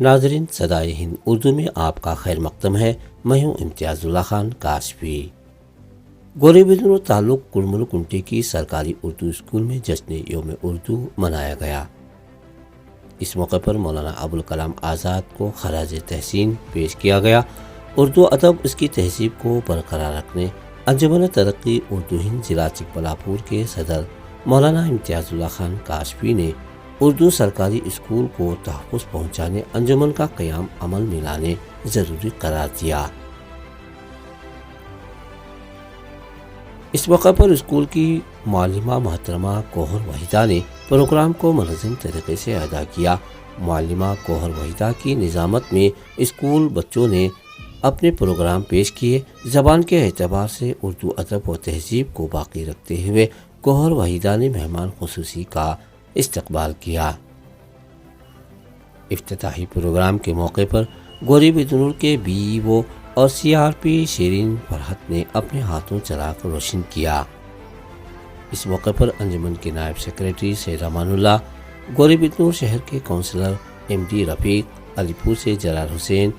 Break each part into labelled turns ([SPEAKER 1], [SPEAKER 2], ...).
[SPEAKER 1] ناظرین، صدائے ہند اردو میں آپ کا خیر مقدم ہے۔ میں ہوں امتیاز اللہ خان کاشفی۔ گوری بدنور تعلق کڑمل کنٹی کی سرکاری اردو اسکول میں جشن یوم اردو منایا گیا۔ اس موقع پر مولانا ابوالکلام آزاد کو خراج تحسین پیش کیا گیا۔ اردو ادب اس کی تہذیب کو برقرار رکھنے انجمن ترقی اردو ہند ضلع چکبلاپور کے صدر مولانا امتیاز اللہ خان کاشفی نے اردو سرکاری اسکول کو تحفظ پہنچانے انجمن کا قیام عمل میں لانے ضروری قرار دیا۔ اس موقع پر اسکول کی معلمہ محترمہ کوہر وحیدہ نے پروگرام کو منظم طریقے سے ادا کیا۔ معلمہ کوہر وحیدہ کی نظامت میں اسکول بچوں نے اپنے پروگرام پیش کیے۔ زبان کے اعتبار سے اردو ادب و تہذیب کو باقی رکھتے ہوئے کوہر وحیدہ نے مہمان خصوصی کا استقبال کیا۔ افتتاحی پروگرام کے موقع پر گوری بدنور کے بی ای او اور سی آر پی شیرین فرحت نے اپنے ہاتھوں چراغ روشن کیا۔ اس موقع پر انجمن کے نائب سیکریٹری سید امان اللہ، گوری بدنور شہر کے کونسلر ایم ڈی رفیق، علی پور سے جلال حسین،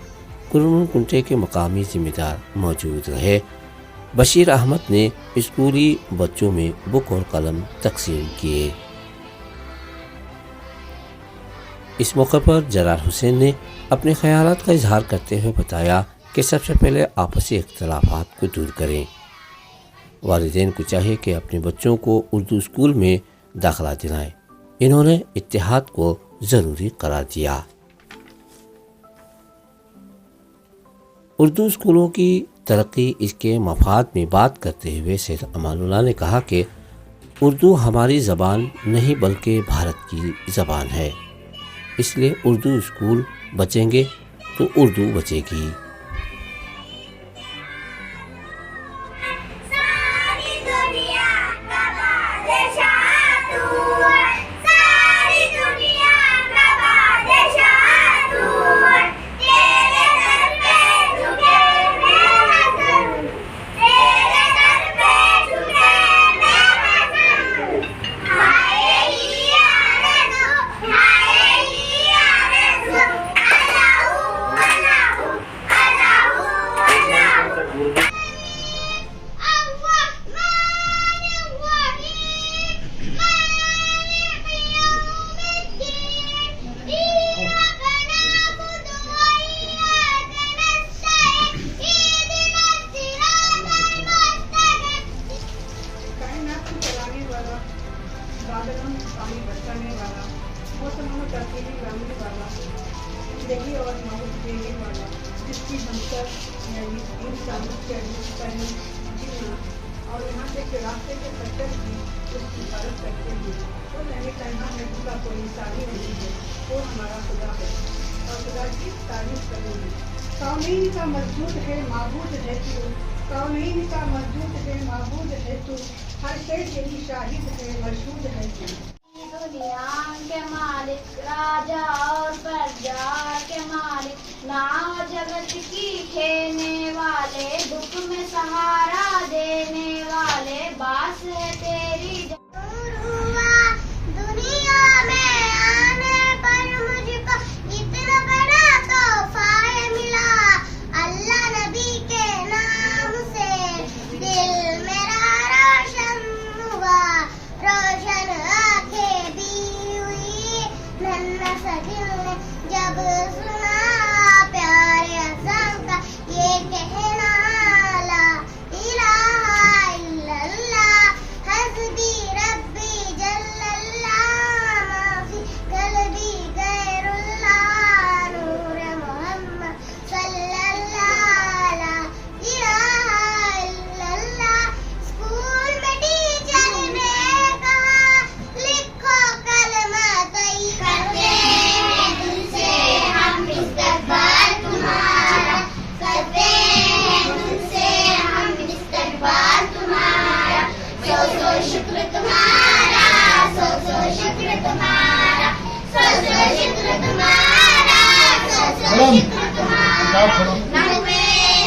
[SPEAKER 1] کڑمل کنٹے کے مقامی ذمہ دار موجود رہے۔ بشیر احمد نے اسکولی بچوں میں بک اور قلم تقسیم کیے۔ اس موقع پر جلال حسین نے اپنے خیالات کا اظہار کرتے ہوئے بتایا کہ سب سے پہلے آپسی اختلافات کو دور کریں۔ والدین کو چاہیے کہ اپنے بچوں کو اردو اسکول میں داخلہ دلائیں۔ انہوں نے اتحاد کو ضروری قرار دیا۔ اردو اسکولوں کی ترقی، اس کے مفاد میں بات کرتے ہوئے سید امان اللہ نے کہا کہ اردو ہماری زبان نہیں بلکہ بھارت کی زبان ہے، اس لیے اردو اسکول بچیں گے تو اردو بچے گی۔
[SPEAKER 2] اور یہاں سے راستے کے خطر بھی اس کی حفاظت کرتے ہیں۔ وہ نہیں کہنا ہے اس کا کوئی مثالی نہیں ہے، وہ ہمارا خدا ہے اور خدا کی تعریف کریں گے۔ کونین کا مسجود ہے معبود ہے تو، کونین کا مسجود ہے معبود ہے تو، ہر شے تیری شاہد ہے مشہود ہے تو۔
[SPEAKER 3] دنیا کے مالک، راجا اور پرجا کے مالک، ناؤ جگت کی کھینے والے، دکھ میں سہارا دینے والے، باس ہے تیری
[SPEAKER 4] دنیا میں آنے پر مجھ کو اتنا بڑا تحفہ ملا، اللہ نبی کے نام سے دل میرا روشن ہوا، روشن آنکھیں بھی ہوئی، ننھا سا دل نے جب سنا پیارے اذان کا یہ کہنا، لا الہ الا اللہ حسبی ربی جل اللہ، ما فی قلبی غیر اللہ، نور محمد صلی اللہ، لا الہ الا اللہ۔ اسکول میں ٹیچر نے کہا لکھو کلمہ طیبہ، کرتے ہیں دل سے ہم استقبال تمہارا، کرتے ہیں دل سے ہم استقبال تمہارا، سو سو شکر تمہارا، سو سو شکر تمہارا، سو سو شکر تمہارا، سو سو شکر تمہارا، نغمے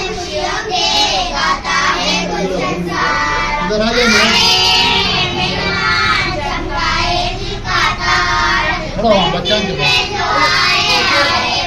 [SPEAKER 4] خوشیوں کے گاتا ہے گلشن سارا، آئے مہمان چمکائے دل کا تارا، دل میں جو آئے آئے